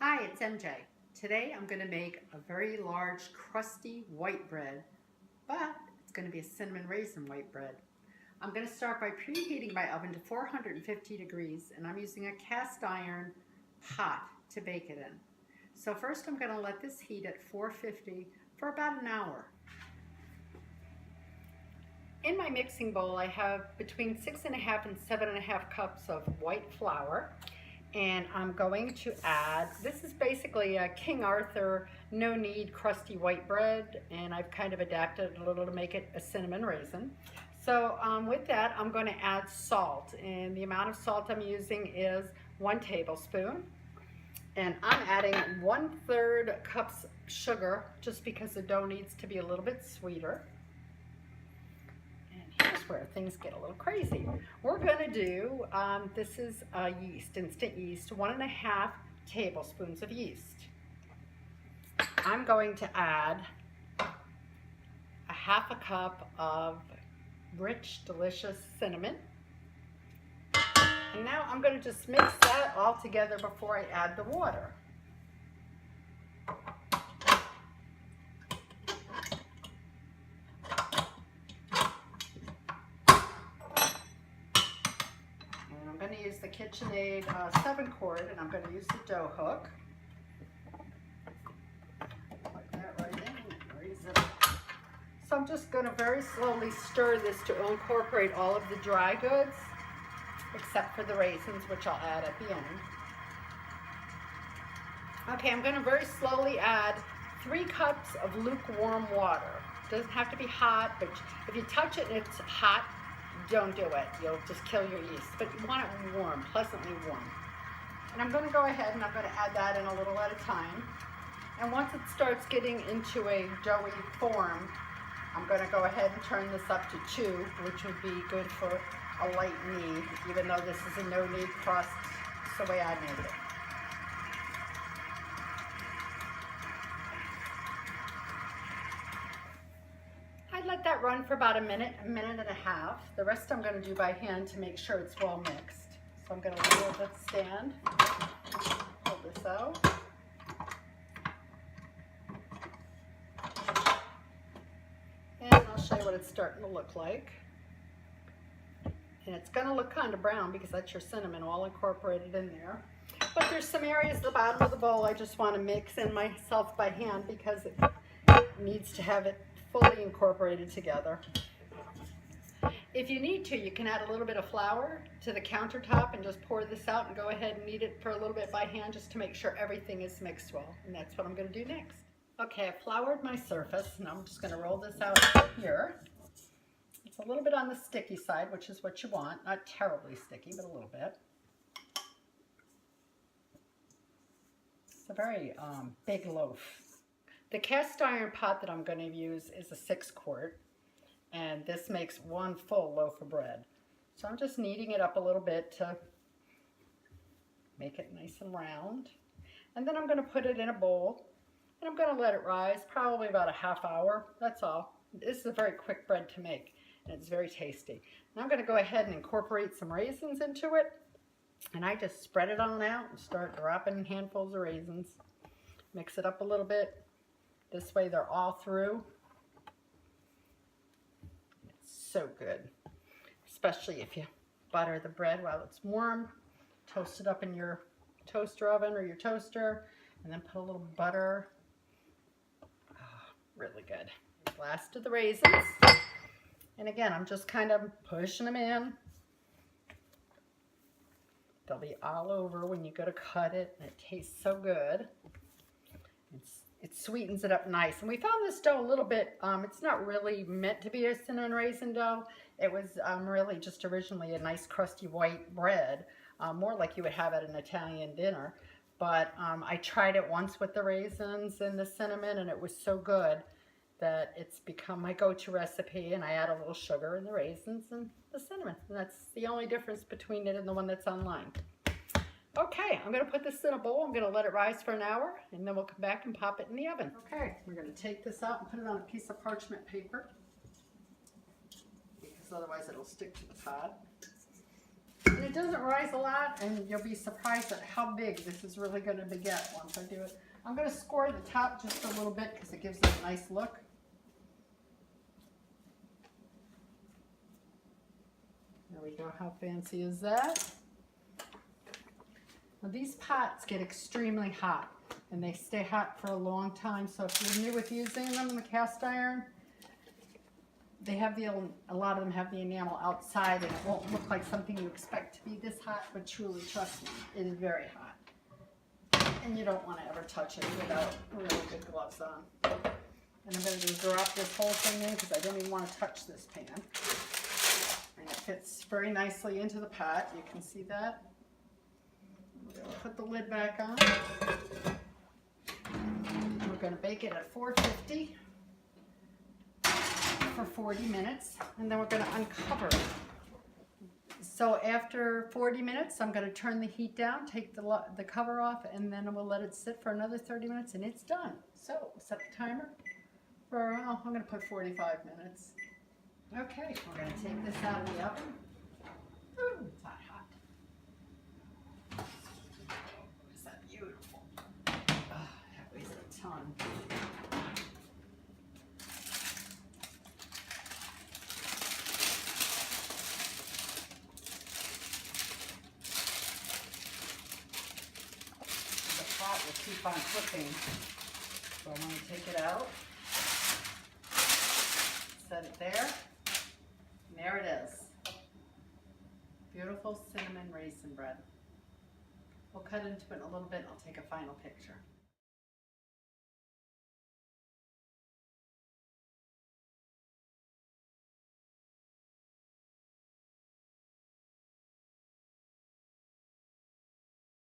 Hi, it's MJ. Today I'm going to make a very large crusty white bread, but it's going to be a cinnamon raisin white bread. I'm going to start by preheating my oven to 450 degrees, and I'm using a cast iron pot to bake it in. So first I'm going to let this heat at 450 for about an hour. In my mixing bowl I have between 6.5 and 7.5 cups of white flour. And I'm going to add, this is basically a King Arthur no knead crusty white bread, and I've kind of adapted it a little to make it a cinnamon raisin. So with that I'm going to add salt, and the amount of salt I'm using is 1 tablespoon. And I'm adding 1/3 cups sugar just because the dough needs to be a little bit sweeter. Here's where things get a little crazy. We're going to do, this is yeast, instant yeast, 1.5 tablespoons of yeast. I'm going to add 1/2 cup of rich, delicious cinnamon. And now I'm going to just mix that all together before I add the water. I'm going to use the KitchenAid 7-quart, and I'm going to use the dough hook. Like that right in and raise it up. So I'm just going to very slowly stir this to incorporate all of the dry goods, except for the raisins, which I'll add at the end. Okay, I'm going to very slowly add 3 cups of lukewarm water. It doesn't have to be hot, but if you touch it and it's hot, don't do it. You'll just kill your yeast. But you want it warm, pleasantly warm. And I'm going to go ahead and I'm going to add that in a little at a time. And once it starts getting into a doughy form, I'm going to go ahead and turn this up to 2, which would be good for a light knead, even though this is a no knead crust. It's the way I made it. Let that run for about a minute and a half. The rest I'm going to do by hand to make sure it's well mixed. So I'm going to leave it stand, pull this out. And I'll show you what it's starting to look like. And it's going to look kind of brown because that's your cinnamon all incorporated in there. But there's some areas at the bottom of the bowl I just want to mix in myself by hand because it needs to have it fully incorporated together. If you need to, you can add a little bit of flour to the countertop and just pour this out and go ahead and knead it for a little bit by hand just to make sure everything is mixed well. And that's what I'm going to do next. Okay, I've floured my surface and I'm just going to roll this out here. It's a little bit on the sticky side, which is what you want. Not terribly sticky, but a little bit. It's a very big loaf. The cast iron pot that I'm going to use is a 6-quart, and this makes 1 full loaf of bread. So I'm just kneading it up a little bit to make it nice and round. And then I'm going to put it in a bowl, and I'm going to let it rise probably about a ½ hour. That's all. This is a very quick bread to make, and it's very tasty. Now I'm going to go ahead and incorporate some raisins into it, and I just spread it on out and start dropping handfuls of raisins. Mix it up a little bit. This way they're all through. It's so good, especially if you butter the bread while it's warm. Toast it up in your toaster oven or your toaster, and then put a little butter. Oh, really good. Last of the raisins. And again, I'm just kind of pushing them in. They'll be all over when you go to cut it, and it tastes so good. It sweetens it up nice. And we found this dough a little bit, it's not really meant to be a cinnamon raisin dough. It was really just originally a nice crusty white bread, more like you would have at an Italian dinner. But I tried it once with the raisins and the cinnamon, and it was so good that it's become my go-to recipe. And I add a little sugar and the raisins and the cinnamon. And that's the only difference between it and the one that's online. Okay, I'm going to put this in a bowl. I'm going to let it rise for an hour, and then we'll come back and pop it in the oven. Okay, we're going to take this out and put it on a piece of parchment paper, because otherwise it'll stick to the pot. And it doesn't rise a lot, and you'll be surprised at how big this is really going to get once I do it. I'm going to score the top just a little bit because it gives it a nice look. There we go. How fancy is that? Now these pots get extremely hot, and they stay hot for a long time. So if you're new with using them in the cast iron, they have a lot of them have the enamel outside, and it won't look like something you expect to be this hot, but truly, trust me, it is very hot. And you don't want to ever touch it without really good gloves on. And I'm going to just drop this whole thing in because I don't even want to touch this pan. And it fits very nicely into the pot. You can see that. We're going to put the lid back on. We're going to bake it at 450 for 40 minutes, and then we're going to uncover it. So after 40 minutes, I'm going to turn the heat down, take the cover off, and then we'll let it sit for another 30 minutes, and it's done. So set the timer for, I'm going to put 45 minutes. Okay, we're going to take this out of the oven. Ooh, it's hot, hot. Is that beautiful? Oh, that weighs a ton. Will keep on cooking. So I'm going to take it out, set it there, and there it is. Beautiful cinnamon raisin bread. We'll cut into it in a little bit and I'll take a final picture.